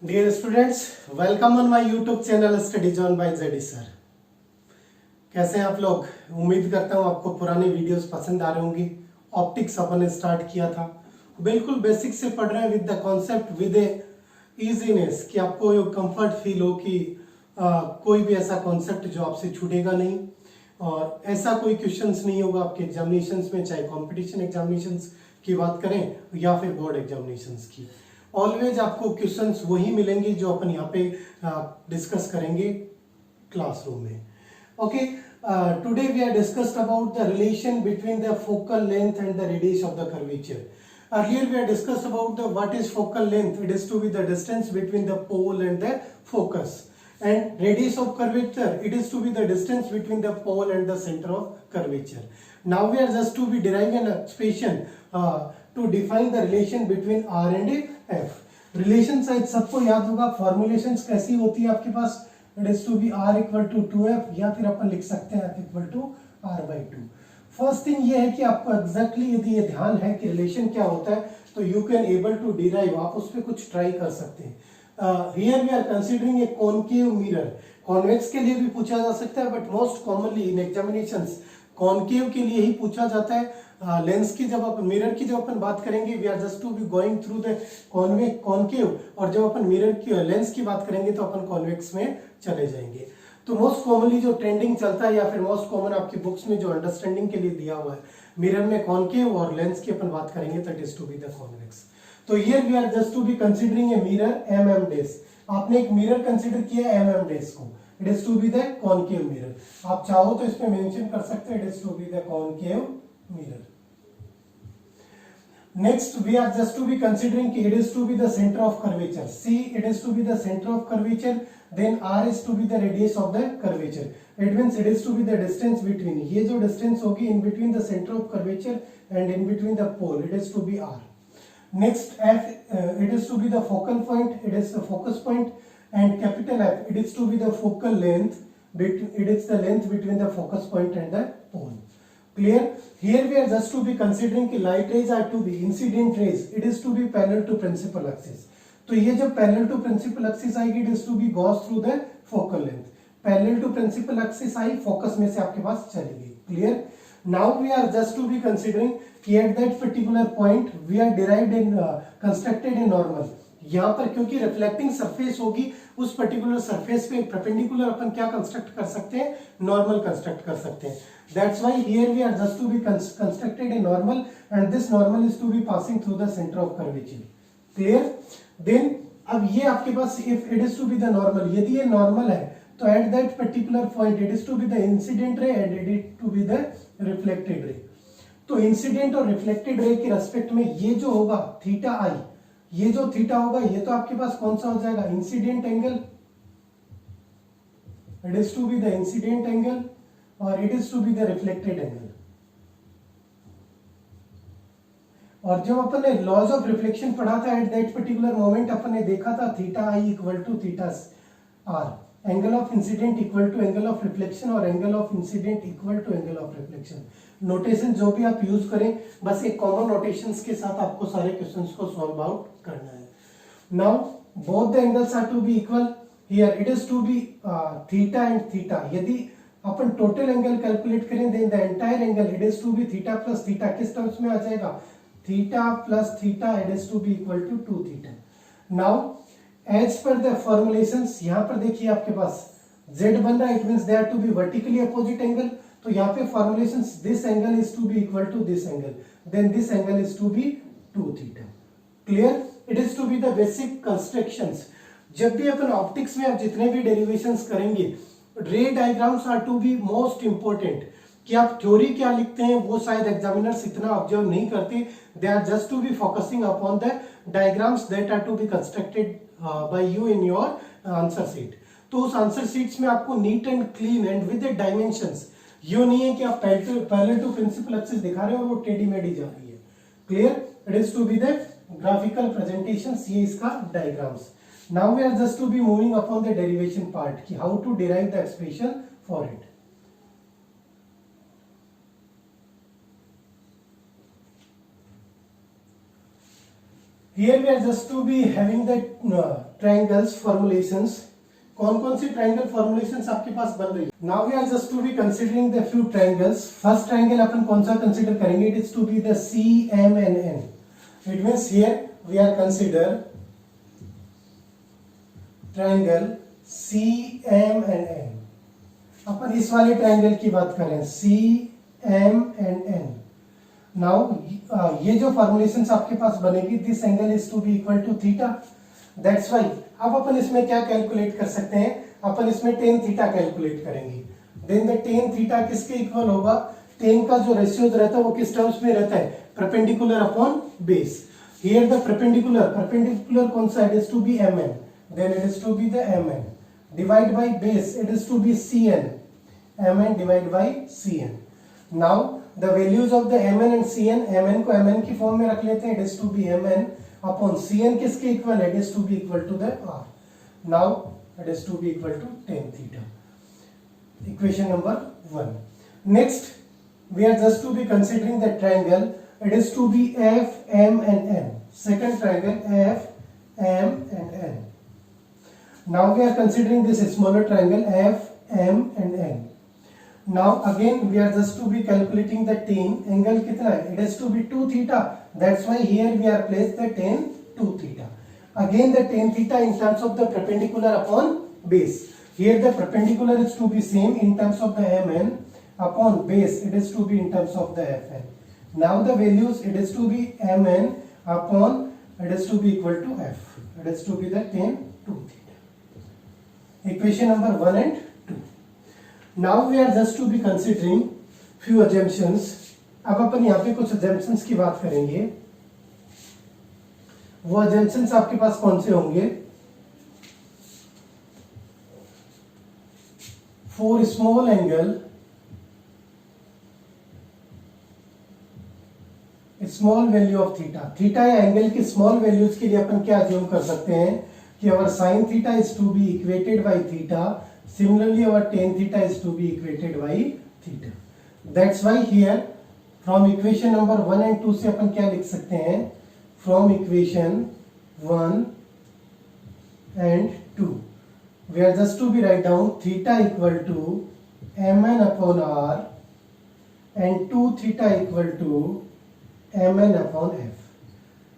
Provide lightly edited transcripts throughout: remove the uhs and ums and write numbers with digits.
Dear students, welcome on my YouTube channel studies on by JD sir. कैसे हैं आप लोग? उम्मीद करता हूँ आपको पुरानी वीडियोस पसंद आ रही होंगी। ऑप्टिक्स अपन ने स्टार्ट किया था, बिल्कुल बेसिक से पढ़ रहे हैं with the concept, with A easiness, कि आपको ये कंफर्ट फील हो कि कोई भी ऐसा कॉन्सेप्ट जो आपसे छूटेगा नहीं और ऐसा कोई क्वेश्चंस नहीं होगा आपके एग्जामिनेशंस में, चाहे कंपटीशन एग्जामिनेशंस की बात करें या फिर बोर्ड एग्जामिनेशंस की। ऑलवेज आपको क्वेश्चंस वही मिलेंगे जो अपन यहाँ पे डिस्कस करेंगे क्लासरूम में। Okay, today we are discussed about the relation between the focal length and the radius of the curvature. Earlier we had discussed about the what is focal length. It is to be the distance between the pole and the focus, and radius of curvature, it is to be the distance between the pole and the center of curvature. Now we are just to be deriving an expression to define the relation between R and F. Relation शायद सबको याद होगा, formulations कैसी होती है आपके पास? It is to be R equal to 2F, या फिर अपन लिख सकते हैं F equal to R by 2. First thing ये है कि आपको एग्जैक्टली यदि ये ध्यान है कि रिलेशन क्या होता है तो you can able to derive, आप उस पर कुछ ट्राई कर सकते हैं। Here we are considering a concave mirror. Convex के लिए भी पूछा जा सकता है, but most commonly in examinations concave के लिए ही पूछा जाता है। लेंस की जब अपन मिरर की जब अपन बात करेंगे, we are just to be going through the concave, और जब अपन मिरर की लेंस की बात करेंगे तो अपन कॉन्वेक्स में चले जाएंगे। तो मोस्ट कॉमनली जो ट्रेंडिंग चलता है या फिर मोस्ट कॉमन आपकी बुक्स में जो अंडरस्टैंडिंग के लिए दिया हुआ है, मिरर में कॉनकेव और लेंस की अपन बात करेंगे तो it is to be the convex. तो here we are just to be considering a mirror MM dash. आपने एक मिरर कंसीडर किया एमएम डेस को, it is to be the concave mirror. आप चाहो तो इसमें मेंशन कर सकते हैं it is to be the concave mirror. Next, we are just to be considering it is to be the center of curvature. C, it is to be the center of curvature. Then R is to be the radius of the curvature. It means it is to be the distance between. ये जो distance होगी in between the center of curvature and in between the pole, it is to be R. Next, F, it is to be the focal point. It is the focus point. And capital F, it is to be the focal length. It is the length between the focus point and the pole. Clear? Here we are just to be considering कि light rays are to be incident rays. It is to be parallel to principal axis. तो ये जब parallel to principal axis आएगी, it is to be goes through the focal length. Parallel to principal axis I, focus में से आपके पास चली गई. Clear? Now we are just to be considering कि at that particular point we are derived in constructed a normal. यहाँ पर क्योंकि reflecting surface होगी, उस पर्टिकुलर सरफेस पे परपेंडिकुलर अपन क्या कंस्ट्रक्ट कर सकते हैं? नॉर्मल कंस्ट्रक्ट कर सकते हैं। That's why here we are just to be constructed a normal, and this normal is to be passing through the center of curvature. Clear? Then अब ये आपके पास if it is to be the normal, यदि ये normal है तो at that particular point it is to be the incident ray and it is to be the reflected ray. तो incident और reflected ray के रेस्पेक्ट में ये जो होगा थीटा आई, ये जो थीटा होगा ये तो आपके पास कौन सा हो जाएगा? Incident angle. It is to be the incident angle और it is to be the reflected angle. और जब अपन ने लॉज ऑफ रिफ्लेक्शन पढ़ा था एट दैट पर्टिकुलर मोमेंट अपन ने देखा था theta I equal to theta R, angle of incidence equal to angle of reflection और angle of incidence equal to angle of reflection. Notation जो भी आप यूज करें, बस एक कॉमन नोटेशंस के साथ आपको सारे क्वेश्चंस को सॉल्व आउट करना है। Now both the angles are to be equal. Here it is to be theta and theta. यदि अपन टोटल एंगल कैलकुलेट करें then the entire angle it is to be theta plus theta. किस terms में आ जाएगा? Theta plus theta it is to be equal to 2 theta. Now as per the formulations, यहां पर देखिए आपके पास z बन रहा है, it means they are to be vertically opposite angle. तो यहाँ पे formulations this angle is to be equal to this angle, then this angle is to be 2 theta. Clear? It is to be the basic constructions. जब भी अपन optics में आप जितने भी derivations करेंगे, ray diagrams are to be most important. कि आप theory क्या लिखते हैं वो शायद एग्जामिनर्स इतना ऑब्जर्व नहीं करते, they are just to be focusing upon the diagrams that are to be constructed by you in your answer sheet. तो उस आंसर शीट्स में आपको neat and clean and with the dimensions, ये नहीं है कि आप पैरेलल टू प्रिंसिपल एक्सिस दिखा रहे हो और वो टेढ़ी मेढ़ी जा रही है। Clear? It is to be the graphical presentations, ये इसका diagrams. Now we are just to be moving upon the derivation part कि how to derive the expression for it. here we are just to be having the triangles formulations. कौन कौन सी triangle formulations आपके पास बन रही है? Now we are just to be considering the few triangles. First triangle अपन कौन सा consider करेंगे? It is to be the CMNN. It means here we are consider triangle CMNN. अपन इस वाले ट्रायंगल की बात करें CMNN. नाउ ये जो फॉर्मुलेशंस आपके पास बनेगी, this angle is to be equal to theta. That's why अब अपन इसमें क्या कैलकुलेट कर सकते हैं? अपन इसमें टेन थीटा कैलकुलेट करेंगे. देन द टेन थीटा किसके इक्वल होगा? टेन का जो रेशियो रहता है वो किस टर्म्स में रहता है? Perpendicular upon base. Here the perpendicular कौन सा? It is to be mn. Then it is to be the mn divide by base. It is to be cn. mn divide by cn. Now the values of the mn and cn, mn को mn की form में रख लेते हैं. It is to be mn upon cn किसके equal है? It is to be equal to the r. Now it is to be equal to tan theta. Equation number 1. Next we are just to be considering the triangle. It is to be f, m and n. Second triangle f, m and n. Now we are considering this smaller triangle f, m and n. Now again we are just to be calculating the tan. Angle कितना है? It is to be 2 theta. That's why here we are placed the tan 2 theta. Again the tan theta in terms of the perpendicular upon base. Here the perpendicular is to be same in terms of the mn upon base. It is to be in terms of the fn. Now the values, it is to be mn upon, it is to be equal to f. It is to be the tan 2 theta. Equation number 1 and 2. Now we are just to be considering few assumptions. अब अपन यहाँ पे कुछ assumptions की बात करेंगे. वो assumptions आपके पास कौन से होंगे? For small angle, small value of theta. Theta या एंगल की स्मॉल वैल्यूज के लिए अपन क्या अज्यूम कर सकते हैं कि our sine theta is to be equated by theta. Similarly our tan theta is to be equated by theta. That's why here from equation number 1 and 2 से अपन क्या लिख सकते हैं? From equation 1 and 2 we are just to be write down theta equal to mn upon r and 2 theta equal to mn upon f.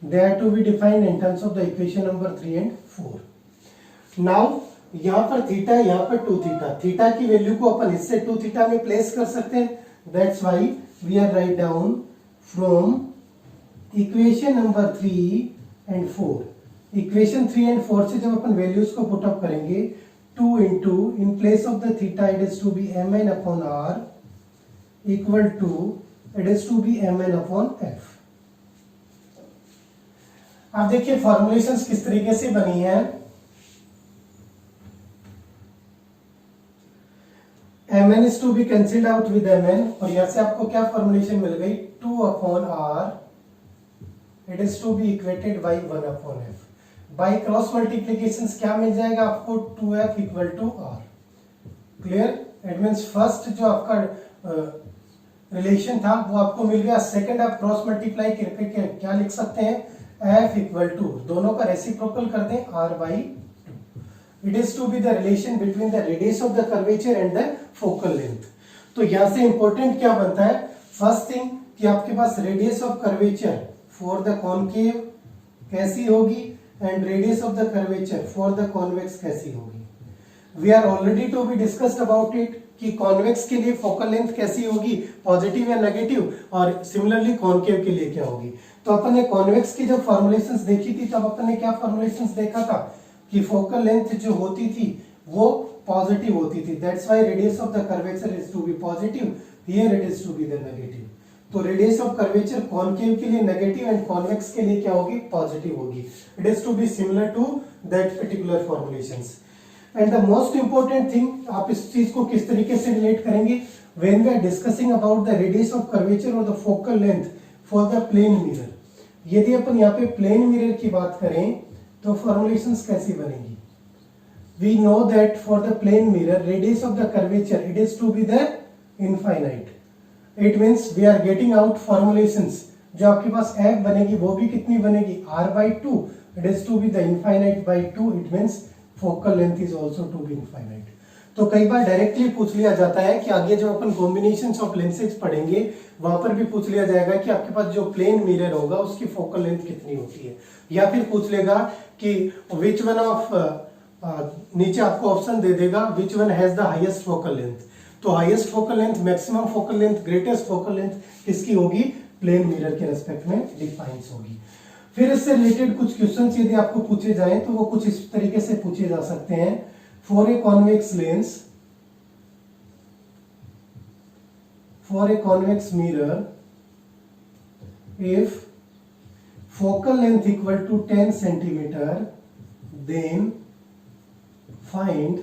They are to be defined in terms of the equation number 3 and 4. Now यहाँ पर theta, यहाँ पर 2 theta. Theta की value को अपन इससे 2 theta में place कर सकते हैं. That's why we are write down from equation number 3 and 4. Equation 3 and 4 से जब अपन वैल्यूज को पुट अप करेंगे, 2 into in place of the theta it is to be mn upon r equal to it is to be mn upon f. अब देखिए formulations किस तरीके से बनी है. mn is to be cancelled out with mn और यहां से आपको क्या फॉर्मुलेशन मिल गई? 2 upon r it is to be equated by 1 upon f. By cross multiplications क्या मिल जाएगा आपको? 2f equal to r. Clear? It means first जो आपका रिलेशन था वो आपको मिल गया. सेकंड आप क्रॉस मल्टीप्लाई करके क्या लिख सकते हैं? f इक्वल टू, दोनों का रेसिप्रोकल कर दें, r by 2. It is to be the relation between the radius of the curvature and the focal length. तो यहां से इंपॉर्टेंट क्या बनता है? फर्स्ट थिंग कि आपके पास radius of curvature for the concave कैसी होगी and radius of the curvature for the convex कैसी होगी. We are already to be discussed about it कि कॉन्वेक्स के लिए फोकल लेंथ कैसी होगी, पॉजिटिव या नेगेटिव, और सिमिलरली कॉनकेव के लिए क्या होगी. तो अपन ने कॉन्वेक्स की जब फॉर्मुलेशंस देखी थी तब अपन ने क्या फॉर्मुलेशंस देखा था कि फोकल लेंथ जो होती थी वो पॉजिटिव होती थी. That's why radius of the curvature is to be positive, here it is to be the negative. तो रेडियस ऑफ कर्वेचर कॉनकेव के लिए नेगेटिव एंड कॉन्वेक्स के लिए क्या होगी? पॉजिटिव होगी. It is to be similar to that particular formulations. And the most important thing, आप इस चीज को किस तरीके से रिलेट करेंगे? When we are discussing about the radius of curvature और the focal length for the plane mirror. यदि अपन यहाँ पे प्लेन मिरर की बात करें तो फॉर्मुलेशंस कैसी बनेगी? We know that for the plane mirror radius of the curvature it is to be the infinite. It means we are getting out formulations जो आपके पास एफ बनेगी वो भी कितनी बनेगी, r/2, it is to be the infinite by 2, it means focal length is also to be infinite. तो कई बार directly पूछ लिया जाता है कि आगे जब अपन कॉम्बिनेशंस ऑफ लेंसेज पढ़ेंगे वहां पर भी पूछ लिया जाएगा कि आपके पास जो प्लेन मिरर होगा उसकी फोकल लेंथ कितनी होती है, या फिर पूछ लेगा कि विच वन ऑफ, नीचे आपको ऑप्शन दे देगा which one has the highest focal length. तो highest focal length, maximum focal length, greatest focal length किसकी होगी, प्लेन मिरर के रेस्पेक्ट में डिफाइंस होगी। फिर इससे रिलेटेड कुछ क्वेश्चंस यदि आपको पूछे जाएं तो वो कुछ इस तरीके से पूछे जा सकते हैं। For a convex mirror, if focal length equal to 10 centimeter, then find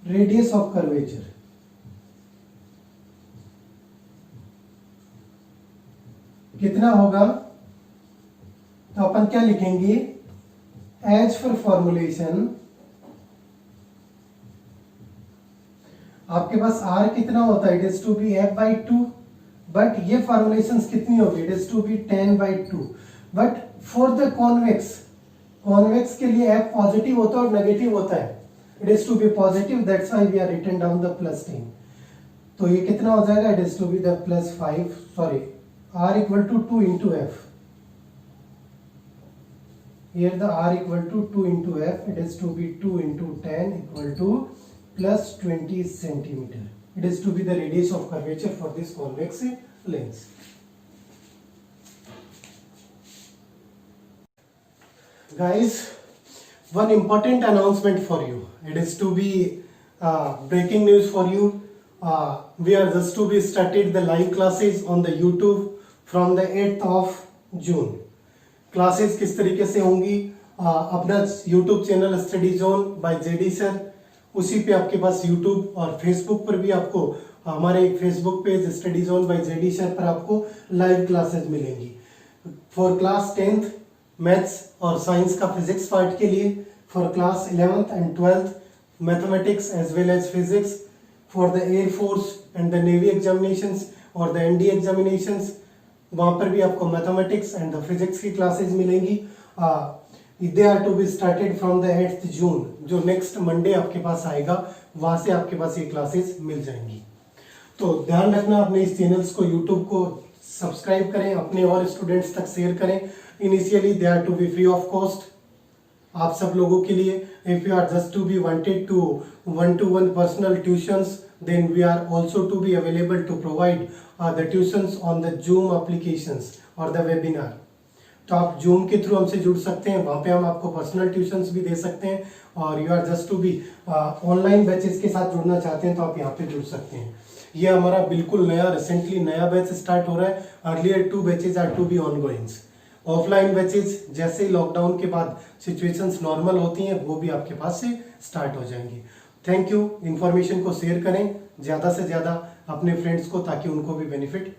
radius of curvature। कितना होगा, तो अपन क्या लिखेंगे, एज फॉर फॉर्मुलेशन आपके पास r कितना होता है, it is to be f/2, but ये फॉर्मुलेशंस कितनी होगी, it is to be 10/2। But for the convex के लिए f पॉजिटिव होता है और नेगेटिव होता है, it is to be positive, that's why we are written down the +10। तो ये कितना हो जाएगा, it is to be the +5, sorry r equal to 2 into f, here the r equal to 2 into f, it is to be 2 into 10 equal to +20 centimeter. It is to be the radius of curvature for this convex lens. Guys, one important announcement for you. It is to be breaking news for you. We are just to be started the live classes on the YouTube from the 8th of June. Classes किस तरीके से होंगी, अपना YouTube channel study zone by JD sir, उसी पे आपके पास YouTube और Facebook पर भी आपको हमारे एक Facebook page study zone by JD sir पर आपको लाइव क्लासेस मिलेंगी। फॉर क्लास 10th मैथ्स और साइंस का फिजिक्स पार्ट के लिए, for class 11th and 12th mathematics as well as physics, for the air force and the navy examinations और the ND examinations, वहां पर भी आपको मैथमेटिक्स एंड द फिजिक्स की क्लासेस मिलेंगी। They are to be started from the 8th June, जो next Monday आपके पास आएगा, वहां से आपके पास ये क्लासेस मिल जाएंगी। तो ध्यान रखना, अपने इस चैनल्स को यूट्यूब को सब्सक्राइब करें, अपने और स्टूडेंट्स तक शेयर करें। Initially they are to be free of cost आप सब लोगों के लिए। If you are just to be wanted to 1-to-1 personal tuitions, then we are also to be available to provide the tuitions on the Zoom applications or the webinar। तो आप Zoom के through हमसे जुड़ सकते हैं, वहाँ पे हम आपको पर्सनल ट्यूशंस भी दे सकते हैं, और you are just to be online batches के साथ जुड़ना चाहते हैं तो आप यहाँ पे जुड़ सकते हैं। ये हमारा बिल्कुल नया, रिसेंटली नया बैच स्टार्ट हो रहा है। Earlier 2 batches are to be ongoings. Offline batches जैसे ही लॉकडाउन के बाद सिचुएशंस नॉर्मल होती हैं वो भी आपके पास से स्टार्ट हो जाएंगी। Thank you. इन्फॉर्मेशन को शेयर करें ज़्यादा से ज़्यादा अपने फ्रेंड्स को, ताकि उनको भी बेनिफिट